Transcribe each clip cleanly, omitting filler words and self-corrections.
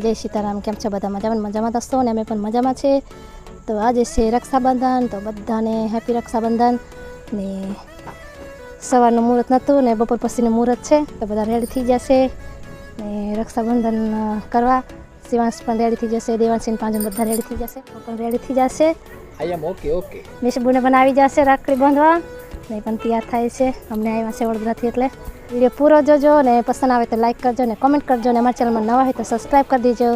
જય સીતારામ. કેમ છો બધા? મજામાં દોસ્તો, અને અમે પણ મજામાં છે. તો આજે છે રક્ષાબંધન, તો બધાને હેપી રક્ષાબંધન. ને સવારનું મુહૂર્ત નહોતું ને બપોર પછીનું મુહૂર્ત છે, તો બધા રેડી થઈ જશે ને રક્ષાબંધન કરવા. શિવાંશ પણ રેડી થઈ જશે, દેવાંશી પાંજન બધા રેડી થઈ જશે, તો પણ રેડી થઈ જશે. ઓકે મિશુબુને પણ આવી જશે રાખડી બાંધવા ને પણ તૈયાર થાય છે. અમને આવ્યા છે વડોદરાથી, એટલે વિડીયો પૂરો જોજો ને પસંદ આવે તો લાઈક કરજો ને કમેન્ટ કરજો ને અમારા ચેનલમાં નવા હોય તો સબસ્ક્રાઈબ કરી દેજો.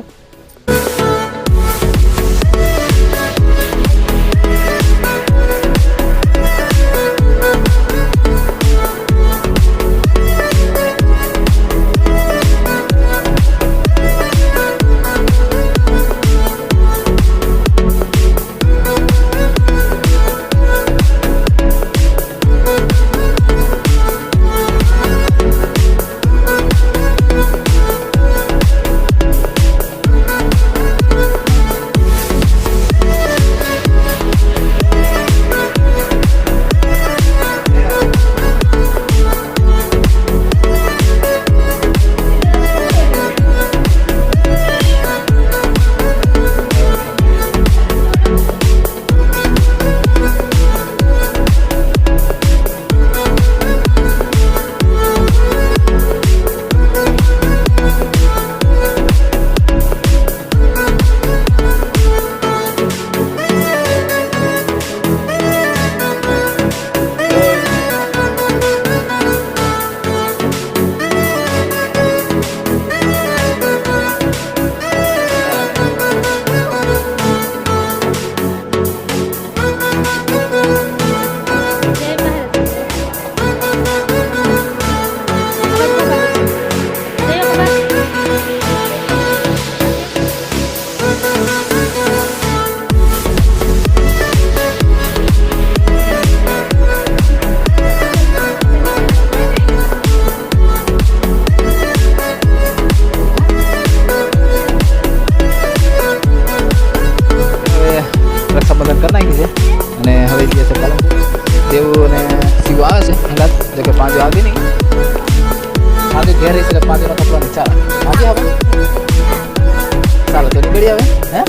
રક્ષાબંધન કરી નાખી છે અને હવે જઈએ છે પાલનપુર. દેવું અને શિવ આવે છે અંગાત, જો કે પાંજો આવતી નહીં. પાંજો ઘેર રહી છે એટલે પાંજોના કપડાની ચાલ પાંજો આવે ચાલો તો નીકળી આવે હે.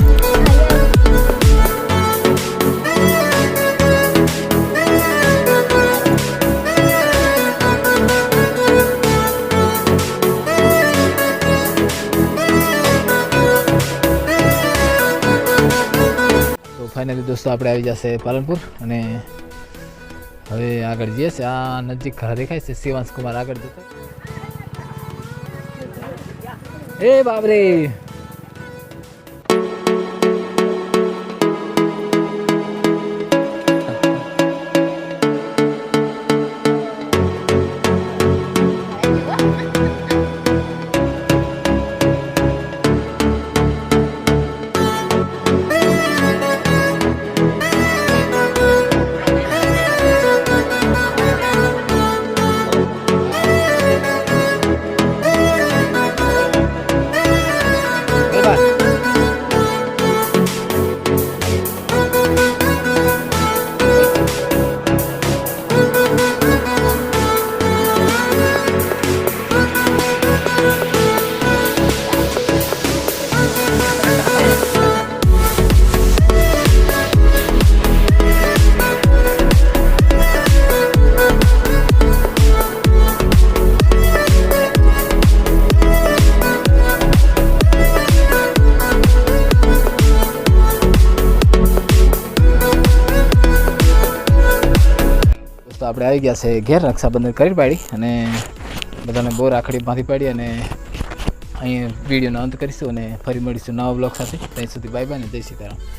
ફાઇનલી દોસ્તો આપણે આવી જશે પાલનપુર અને હવે આગળ જઈએ છે. આ નજીક ઘર દેખાય છે, શિવાંશ કુમાર આગળ જતો. એ બાબરે તો આપણે આવી ગયા છે ઘેર. રક્ષાબંધન કરી પાડી અને બધાને બહુ રાખડી બાંધી પાડી અને અહીં વિડીયોનો અંત કરીશું અને ફરી મળીશું નવા બ્લોગ સાથે. ત્યાં સુધી બાય બાય ને જય સીતારામ.